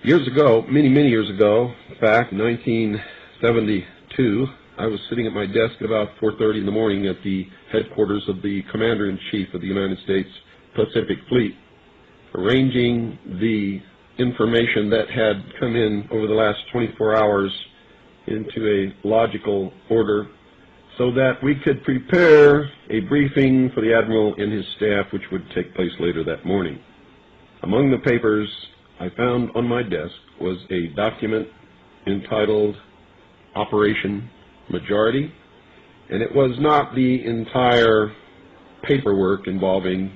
Years ago, many, many years ago, in fact, 1972, I was sitting at my desk at about 4:30 in the morning at the headquarters of the Commander-in-Chief of the United States Pacific Fleet, arranging the information that had come in over the last 24 hours into a logical order so that we could prepare a briefing for the Admiral and his staff, which would take place later that morning. Among the papers I found on my desk was a document entitled Operation Majority, and it was not the entire paperwork involving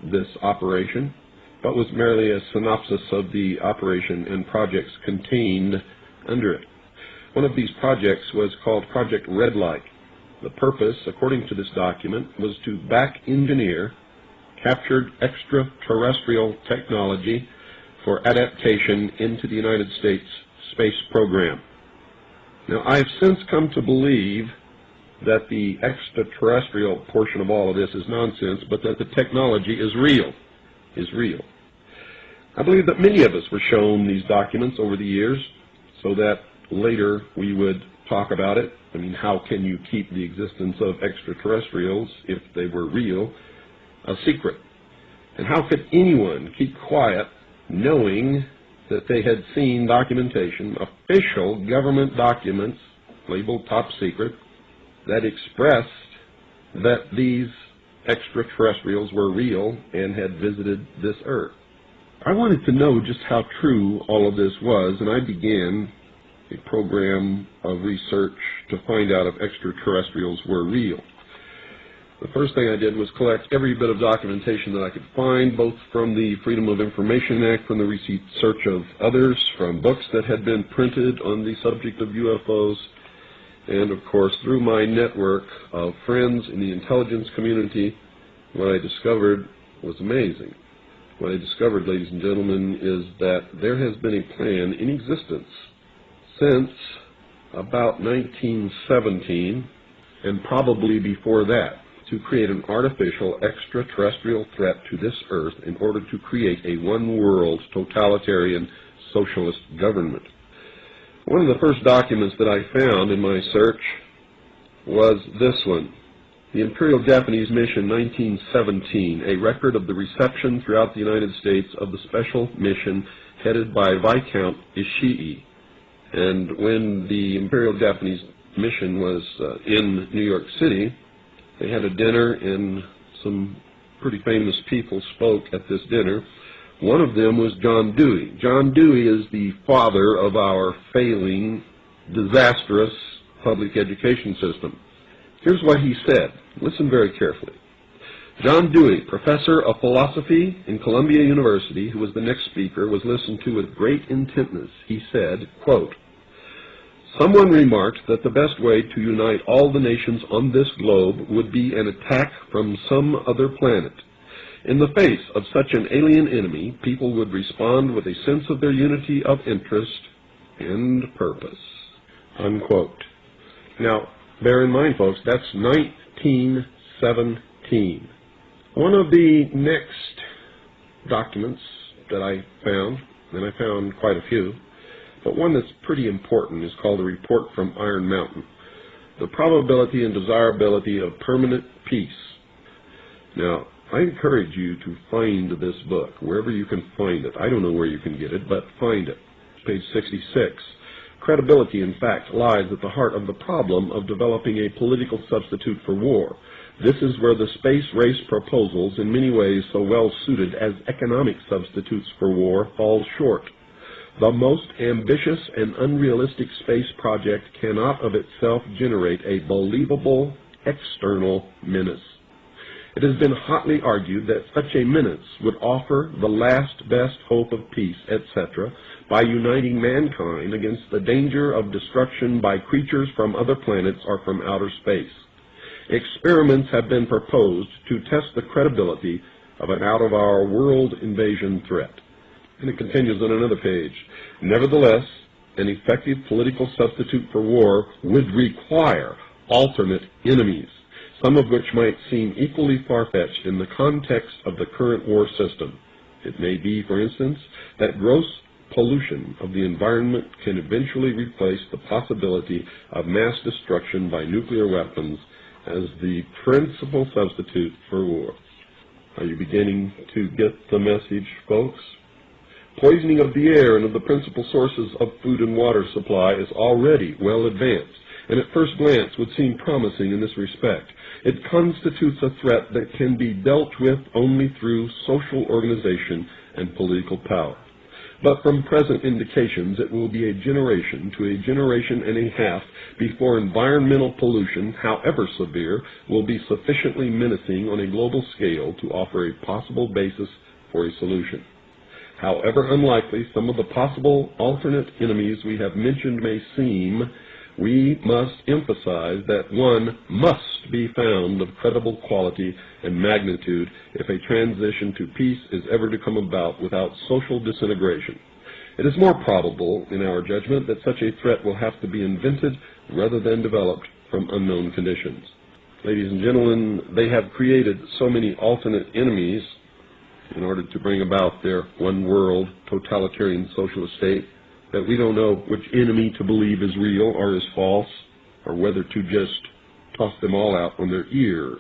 this operation, but was merely a synopsis of the operation and projects contained under it. One of these projects was called Project Red Light. The purpose, according to this document, was to back-engineer captured extraterrestrial technology for adaptation into the United States space program. Now, I have since come to believe that the extraterrestrial portion of all of this is nonsense, but that the technology is real. I believe that many of us were shown these documents over the years so that later we would talk about it. I mean, how can you keep the existence of extraterrestrials, if they were real, a secret? And how could anyone keep quiet knowing that they had seen documentation, official government documents labeled top secret, that expressed that these extraterrestrials were real and had visited this Earth? I wanted to know just how true all of this was, and I began a program of research to find out if extraterrestrials were real. The first thing I did was collect every bit of documentation that I could find, both from the Freedom of Information Act, from the research of others, from books that had been printed on the subject of UFOs, and of course through my network of friends in the intelligence community. What I discovered was amazing. What I discovered, ladies and gentlemen, is that there has been a plan in existence since about 1917, and probably before that, to create an artificial extraterrestrial threat to this Earth in order to create a one-world totalitarian socialist government. One of the first documents that I found in my search was this one, the Imperial Japanese Mission 1917, a record of the reception throughout the United States of the special mission headed by Viscount Ishii. And when the Imperial Japanese Mission was in New York City, they had a dinner, and some pretty famous people spoke at this dinner. One of them was John Dewey. John Dewey is the father of our failing, disastrous public education system. Here's what he said. Listen very carefully. John Dewey, professor of philosophy in Columbia University, who was the next speaker, was listened to with great intentness. He said, quote, "Someone remarked that the best way to unite all the nations on this globe would be an attack from some other planet. In the face of such an alien enemy, people would respond with a sense of their unity of interest and purpose." Unquote. Now, bear in mind, folks, that's 1917. One of the next documents that I found, and I found quite a few, but one that's pretty important, is called the Report from Iron Mountain, the probability and desirability of permanent peace. Now, I encourage you to find this book, wherever you can find it. I don't know where you can get it, but find it. Page 66. Credibility, in fact, lies at the heart of the problem of developing a political substitute for war. This is where the space race proposals, in many ways so well suited as economic substitutes for war, fall short. The most ambitious and unrealistic space project cannot of itself generate a believable external menace. It has been hotly argued that such a menace would offer the last best hope of peace, etc., by uniting mankind against the danger of destruction by creatures from other planets or from outer space. Experiments have been proposed to test the credibility of an out-of-our-world invasion threat. And it continues on another page. Nevertheless, an effective political substitute for war would require alternate enemies, some of which might seem equally far-fetched in the context of the current war system. It may be, for instance, that gross pollution of the environment can eventually replace the possibility of mass destruction by nuclear weapons as the principal substitute for war. Are you beginning to get the message, folks? Poisoning of the air and of the principal sources of food and water supply is already well advanced, and at first glance would seem promising in this respect. It constitutes a threat that can be dealt with only through social organization and political power. But from present indications, it will be a generation to a generation and a half before environmental pollution, however severe, will be sufficiently menacing on a global scale to offer a possible basis for a solution. However unlikely some of the possible alternate enemies we have mentioned may seem, we must emphasize that one must be found of credible quality and magnitude if a transition to peace is ever to come about without social disintegration. It is more probable, in our judgment, that such a threat will have to be invented rather than developed from unknown conditions. Ladies and gentlemen, they have created so many alternate enemies in order to bring about their one-world totalitarian socialist state that we don't know which enemy to believe is real or is false, or whether to just toss them all out on their ears.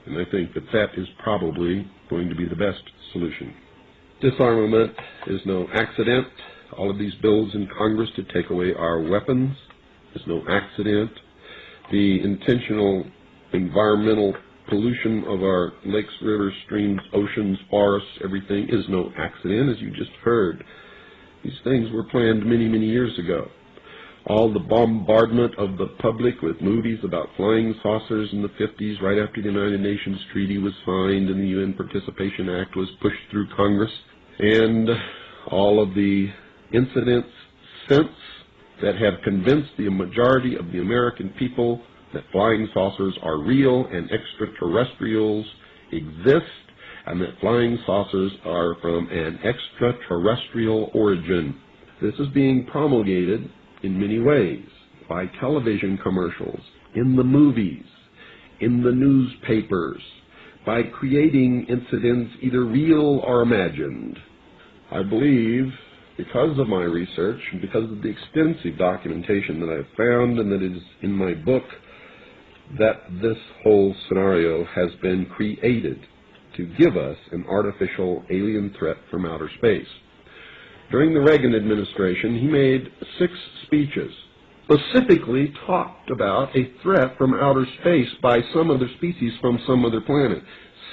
And I think that that is probably going to be the best solution. Disarmament is no accident. All of these bills in Congress to take away our weapons is no accident. The intentional environmental pollution of our lakes, rivers, streams, oceans, forests, everything is no accident, as you just heard. These things were planned many, many years ago. All the bombardment of the public with movies about flying saucers in the 50s, right after the United Nations Treaty was signed and the UN Participation Act was pushed through Congress, and all of the incidents since that have convinced the majority of the American people that flying saucers are real and extraterrestrials exist, and that flying saucers are from an extraterrestrial origin. This is being promulgated in many ways, by television commercials, in the movies, in the newspapers, by creating incidents either real or imagined. I believe, because of my research and because of the extensive documentation that I've found and that is in my book, that this whole scenario has been created to give us an artificial alien threat from outer space. During the Reagan administration, he made 6 speeches, specifically talked about a threat from outer space by some other species from some other planet.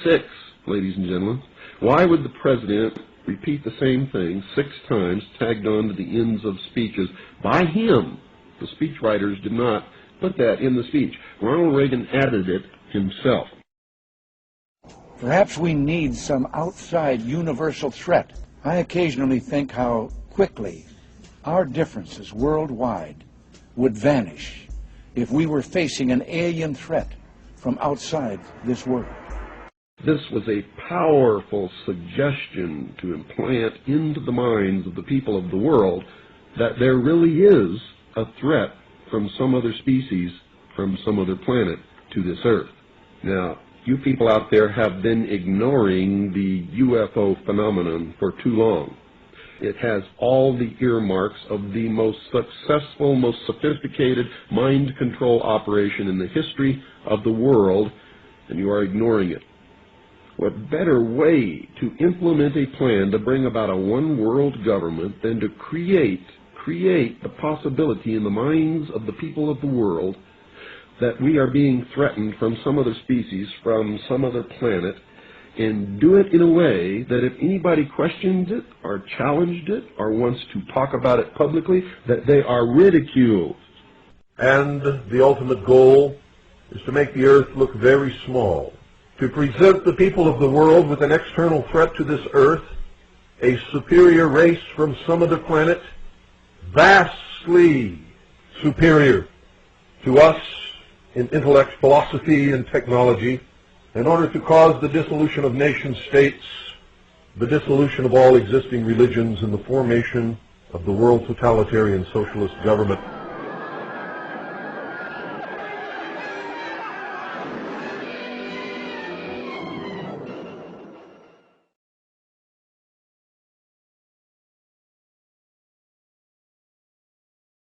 6, ladies and gentlemen. Why would the president repeat the same thing 6 times, tagged on to the ends of speeches by him? The speechwriters did not put that in the speech. Ronald Reagan added it himself. Perhaps we need some outside universal threat. I occasionally think how quickly our differences worldwide would vanish if we were facing an alien threat from outside this world. This was a powerful suggestion to implant into the minds of the people of the world that there really is a threat from some other species, from some other planet to this earth. Now, you people out there have been ignoring the UFO phenomenon for too long. It has all the earmarks of the most successful, most sophisticated mind control operation in the history of the world, and you are ignoring it. What better way to implement a plan to bring about a one-world government than to create the possibility in the minds of the people of the world that we are being threatened from some other species, from some other planet, and do it in a way that if anybody questions it or challenged it or wants to talk about it publicly, that they are ridiculed. And the ultimate goal is to make the earth look very small, to present the people of the world with an external threat to this earth, a superior race from some other planet, vastly superior to us in intellect, philosophy, and technology, in order to cause the dissolution of nation-states, the dissolution of all existing religions, and the formation of the world totalitarian socialist government